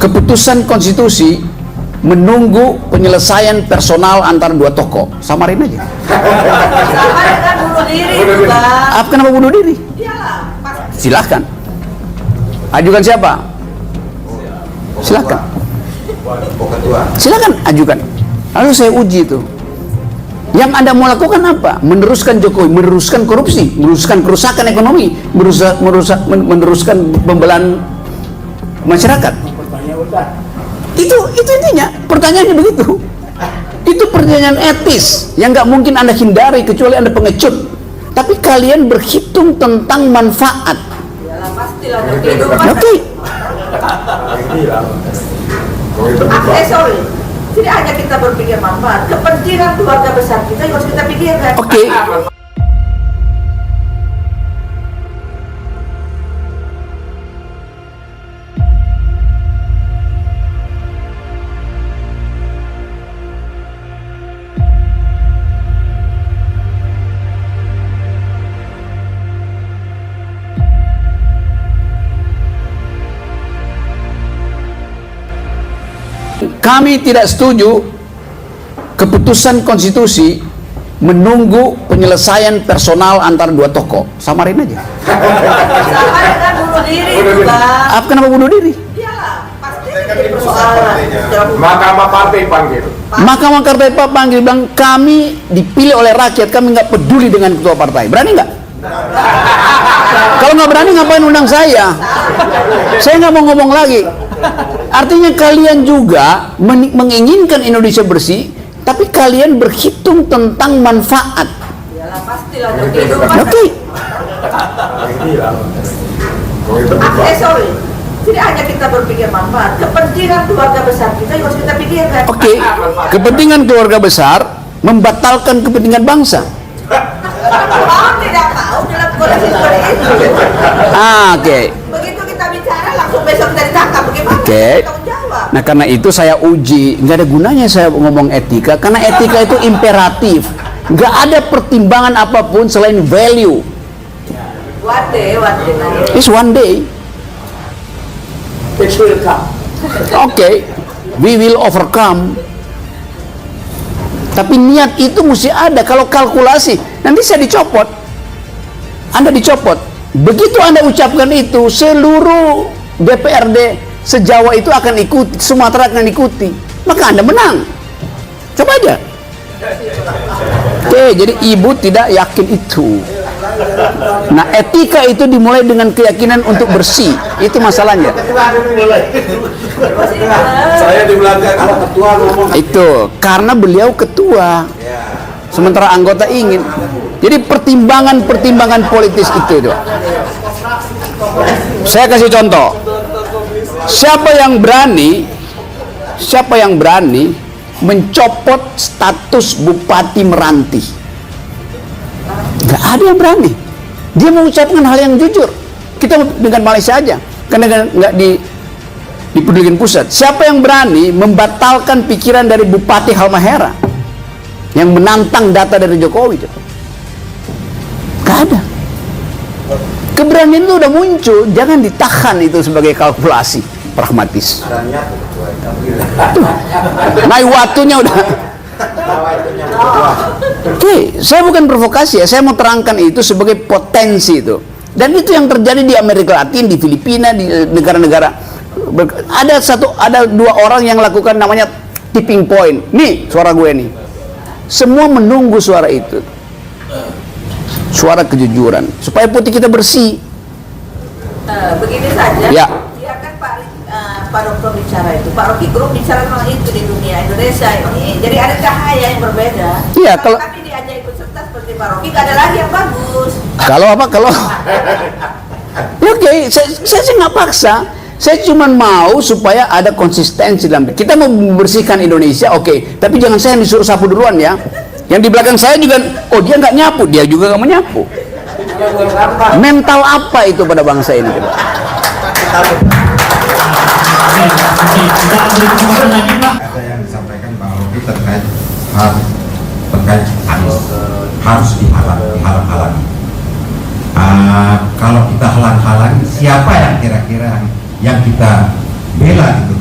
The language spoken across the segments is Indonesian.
keputusan konstitusi menunggu penyelesaian personal antara dua tokoh. Samarin aja. Samarin kan bunuh diri itu, Bang. Kenapa bunuh diri? Iyalah, pasti. Silahkan. Ajukan siapa? Silahkan. Silakan ajukan. Lalu saya uji itu. Yang Anda mau lakukan apa? Meneruskan Jokowi, meneruskan korupsi, meneruskan kerusakan ekonomi, meneruskan pembelahan masyarakat. Itu intinya. Pertanyaannya begitu. Itu pertanyaan etis yang nggak mungkin Anda hindari kecuali Anda pengecut. Tapi kalian berhitung tentang manfaat. Iyalah, pastilah dong kehidupan. Oke. Sorry. Tidak hanya kita berpikir manfaat, kepentingan keluarga besar kita harus kita pikirkan. Oke. Kami tidak setuju keputusan konstitusi menunggu penyelesaian personal antara dua tokoh. Samarin aja. Samarin kan bunuh diri itu, Bang. Kenapa bunuh diri? Iyalah, pasti jadi persoalan. Mahkamah Partai panggil. Mahkamah Partai panggil bilang kami dipilih oleh rakyat, kami nggak peduli dengan ketua partai. Berani nggak? Kalau nggak berani ngapain undang saya? Saya nggak mau ngomong lagi. Artinya kalian juga menginginkan Indonesia bersih, tapi kalian berhitung tentang manfaat. Iyalah, pastilah dong kehidupan. Oke. Sorry. Tidak hanya kita berpikir manfaat, kepentingan keluarga besar kita harus kita pikirkan. Oke. Kepentingan keluarga besar membatalkan kepentingan bangsa. Orang tidak tahu dalam kondisi seperti itu. Oke. Begitu kita bicara langsung besok kita ditangkap. Bagaimana? Oke. Tanggung jawab. Nah karena itu saya uji, nggak ada gunanya saya ngomong etika, karena etika itu imperatif, nggak ada pertimbangan apapun selain value. One day. It's one day. It will come. Oke, we will overcome. Tapi niat itu mesti ada. Kalau kalkulasi, nanti saya dicopot, Anda dicopot. Begitu Anda ucapkan itu, seluruh DPRD se-Jawa itu akan ikuti, Sumatera akan ikuti, maka Anda menang. Coba aja. Oke, jadi ibu tidak yakin itu. Nah, etika itu dimulai dengan keyakinan untuk bersih. Itu masalahnya. Saya di belakang kalau ketua ngomong. Itu karena beliau ketua, sementara anggota ingin. Jadi pertimbangan politis itu. Saya kasih contoh. Siapa yang berani mencopot status Bupati Meranti? Gak ada yang berani. Dia mengucapkan hal yang jujur. Kita dengan Malaysia aja, karena nggak dipedulikan pusat. Siapa yang berani membatalkan pikiran dari Bupati Halmahera yang menantang data dari Jokowi? Gak ada. Keberanian itu udah muncul, jangan ditahan itu sebagai kalkulasi pragmatis. Tuh, naik waktunya udah. Oke, saya bukan provokasi ya, saya mau terangkan itu sebagai potensi itu. Dan itu yang terjadi di Amerika Latin, di Filipina, di negara-negara. Ada dua orang yang lakukan namanya tipping point. Nih suara gue nih. Semua menunggu suara itu. Suara kejujuran supaya putih kita bersih. Begini saja. Ya. Biarkan Pak Dokter bicara itu. Pak Rocky Gerung bicara tentang itu di dunia Indonesia ini. Jadi ada cahaya yang berbeda. Iya, kalau kami diajak ikut serta seperti Pak Rocky, gak ada lagi yang bagus. Kalau oke, saya sih nggak paksa. Saya cuma mau supaya ada konsistensi dalam. Kita mau membersihkan Indonesia, oke. Tapi jangan saya yang disuruh sapu duluan ya. Yang di belakang saya juga, oh dia nggak nyapu, dia juga nggak menyapu. Mental apa itu pada bangsa ini? Ada yang disampaikan Bang Rocky terkait Anies harus dihalang-halangi. Kalau kita halang-halangi, siapa yang kira-kira yang kita bela gitu?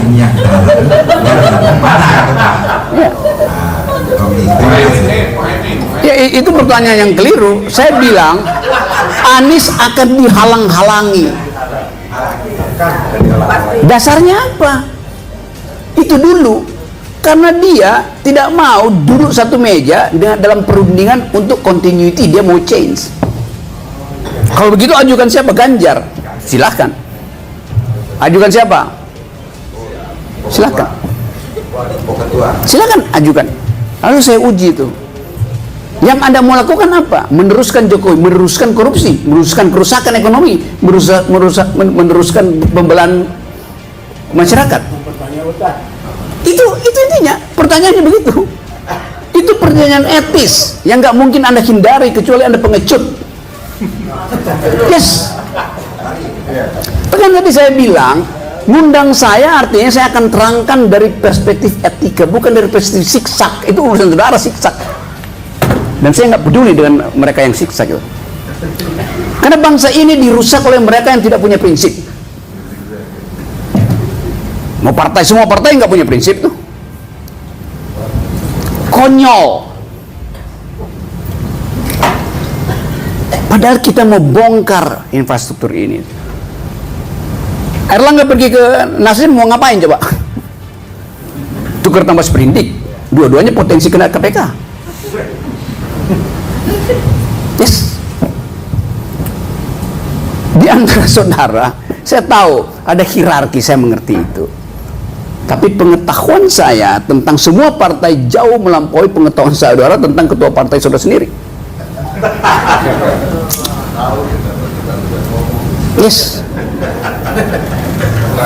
ini yang mana gitu Pak. Ya. Ya, itu pertanyaan yang keliru. Saya bilang Anies akan dihalang-halangi. Dasarnya apa? Itu dulu. Karena dia tidak mau duduk satu meja dengan dalam perundingan untuk continuity, dia mau change. Kalau begitu ajukan siapa? Ganjar. Silahkan. Ajukan siapa? Silahkan. Silahkan ajukan. Lalu saya uji itu. Yang Anda mau lakukan apa? Meneruskan Jokowi, meneruskan korupsi, meneruskan kerusakan ekonomi, meneruskan pembelahan masyarakat. Itu intinya. Pertanyaannya begitu. Itu pertanyaan etis yang nggak mungkin Anda hindari kecuali Anda pengecut. Yes. Kan tadi saya bilang, ngundang saya artinya saya akan terangkan dari perspektif etika, bukan dari perspektif siksak. Itu urusan saudara siksak. Dan saya nggak peduli dengan mereka yang siksak itu. Karena bangsa ini dirusak oleh mereka yang tidak punya prinsip. Semua partai nggak punya prinsip tuh. Konyol. Padahal kita mau bongkar infrastruktur ini. Erlangga pergi ke Nasdem mau ngapain coba? Tukar tambah sprindik. Dua-duanya potensi kena KPK. Yes. Di antara saudara, saya tahu ada hierarki, saya mengerti itu. Tapi pengetahuan saya tentang semua partai jauh melampaui pengetahuan saudara tentang ketua partai saudara sendiri. Yes.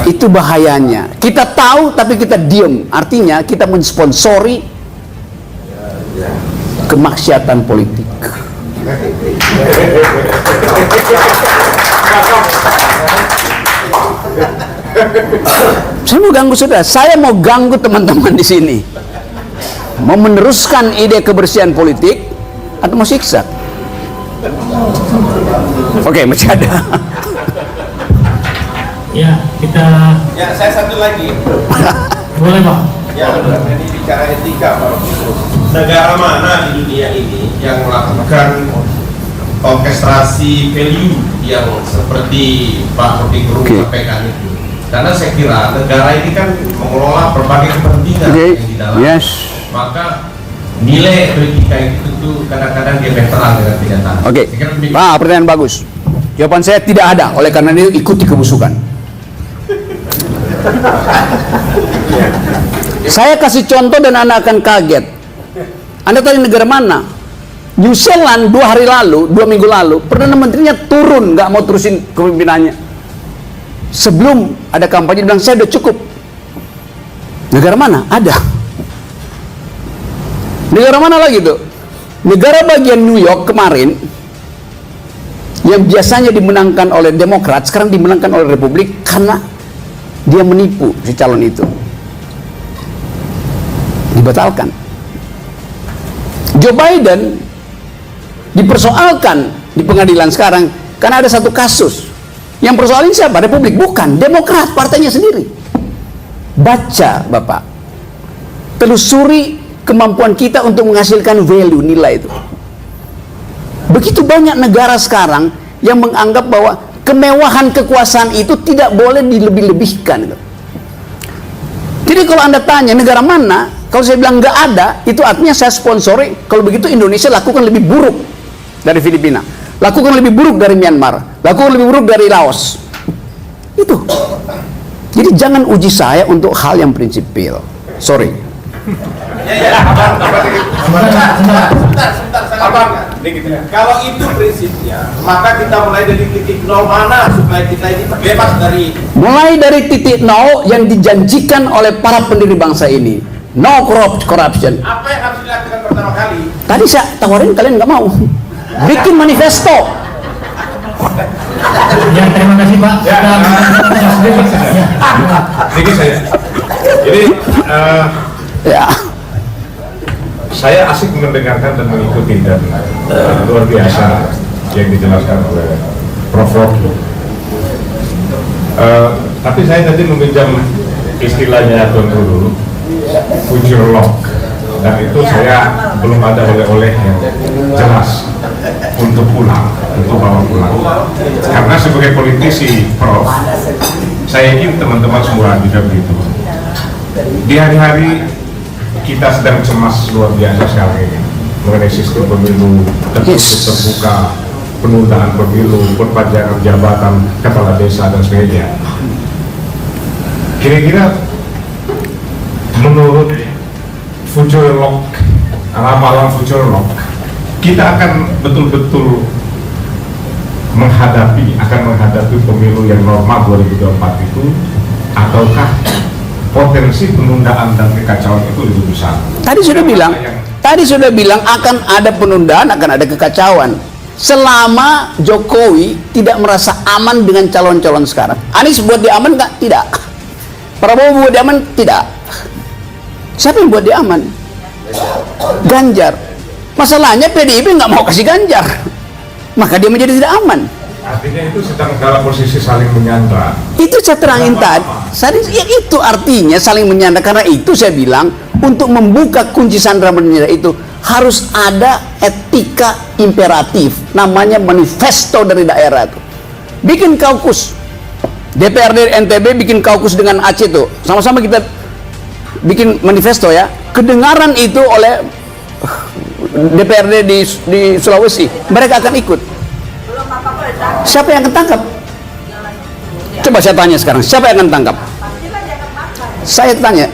Itu bahayanya. Kita tahu tapi kita diem. Artinya kita mensponsori kemaksiatan politik. Saya mau ganggu saudara. Saya mau ganggu teman-teman di sini. Mau meneruskan ide kebersihan politik atau mau siksa? Oke, masih ada. Ya, kita. Ya, saya satu lagi. Boleh, Pak. Ya, ini bicara etika, Pak. Negara mana di dunia ini yang melakukan orkestrasi value yang seperti Pak Rocky Gerung sampaikan itu? Karena saya kira negara ini kan mengelola berbagai kepentingan yang di dalam. Yes. Maka nilai etika itu tuh kadang-kadang dia veteran dengan kenyataan. Oke. Pak, pertanyaan bagus. Jawaban saya tidak ada. Oleh karena itu ikuti kebusukan. Saya kasih contoh dan Anda akan kaget. Anda tahu negara mana? New Zealand 2 minggu lalu, Perdana Menterinya turun, nggak mau terusin kepemimpinannya. Sebelum ada kampanye bilang saya udah cukup. Negara mana? Ada. Negara mana lagi tuh? Negara bagian New York kemarin, yang biasanya dimenangkan oleh Demokrat, sekarang dimenangkan oleh Republik karena dia menipu si calon itu. Dibatalkan. Joe Biden dipersoalkan di pengadilan sekarang karena ada satu kasus. Yang persoalin siapa? Republik, bukan Demokrat, partainya sendiri. Baca Bapak, telusuri kemampuan kita untuk menghasilkan value, nilai itu. Begitu banyak negara sekarang yang menganggap bahwa kemewahan kekuasaan itu tidak boleh dilebih-lebihkan. Jadi kalau Anda tanya negara mana, kalau saya bilang nggak ada, itu artinya saya sponsori. Kalau begitu Indonesia lakukan lebih buruk dari Filipina, lakukan lebih buruk dari Myanmar, lakukan lebih buruk dari Laos. Itu. Jadi jangan uji saya untuk hal yang prinsipil. Sorry. Abang, kalau itu prinsipnya, maka kita mulai dari titik nol mana supaya kita ini bebas dari. Mulai dari titik nol yang dijanjikan oleh para pendiri bangsa ini. No corruption. Apa yang harus dilakukan pertama kali? Tadi saya tawarin, kalian nggak mau. Bikin manifesto. Ya, terima kasih Pak. Sedikit saya. Jadi Ya. saya asik mendengarkan dan mengikuti dan luar biasa yang dijelaskan oleh Prof. Rocky. Tapi saya tadi meminjam istilahnya Tuan Guru, future lock, dan itu saya belum ada oleh-oleh yang jelas untuk pulang, untuk bawa pulang. Karena sebagai politisi, Prof, saya yakin teman-teman semua juga begitu. Di hari-hari kita sedang cemas luar biasa sekali mengenai sistem pemilu tertutup terbuka, penundaan pemilu, perpanjangan jabatan kepala desa dan sebagainya. Kira-kira menurut future lock, ramalan future lock, kita akan betul-betul akan menghadapi pemilu yang normal 2024 itu, ataukah potensi penundaan dan kekacauan itu lebih besar? Tadi sudah bilang akan ada penundaan, akan ada kekacauan. Selama Jokowi tidak merasa aman dengan calon-calon sekarang. Anies buat dia aman nggak? Tidak. Prabowo buat dia aman? Tidak. Siapa yang buat dia aman? Ganjar. Masalahnya PDIP nggak mau kasih Ganjar, maka dia menjadi tidak aman. Artinya itu sedang dalam posisi saling menyandra. Itu saya terangin tadi. Ya itu artinya saling menyandra. Karena itu saya bilang, untuk membuka kunci sandra menyandra itu harus ada etika imperatif, namanya manifesto dari daerah itu. Bikin kaukus, DPRD NTB bikin kaukus dengan Aceh tuh, sama-sama kita bikin manifesto ya. Kedengaran itu oleh DPRD di Sulawesi, mereka akan ikut. Belum apa-apa udah ditangkap. Siapa yang akan tangkap? Coba saya tanya sekarang, siapa yang akan tangkap? Pastilah dia akan makan. Saya tanya,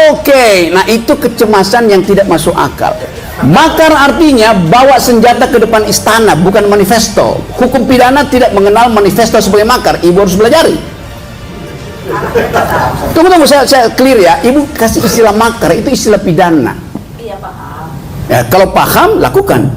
oke, nah itu kecemasan yang tidak masuk akal. Makar artinya bawa senjata ke depan istana, bukan manifesto. Hukum pidana tidak mengenal manifesto sebagai makar. Ibu harus belajari. Tunggu, saya clear ya. Ibu kasih istilah makar, itu istilah pidana. Iya paham. Ya, kalau paham, lakukan.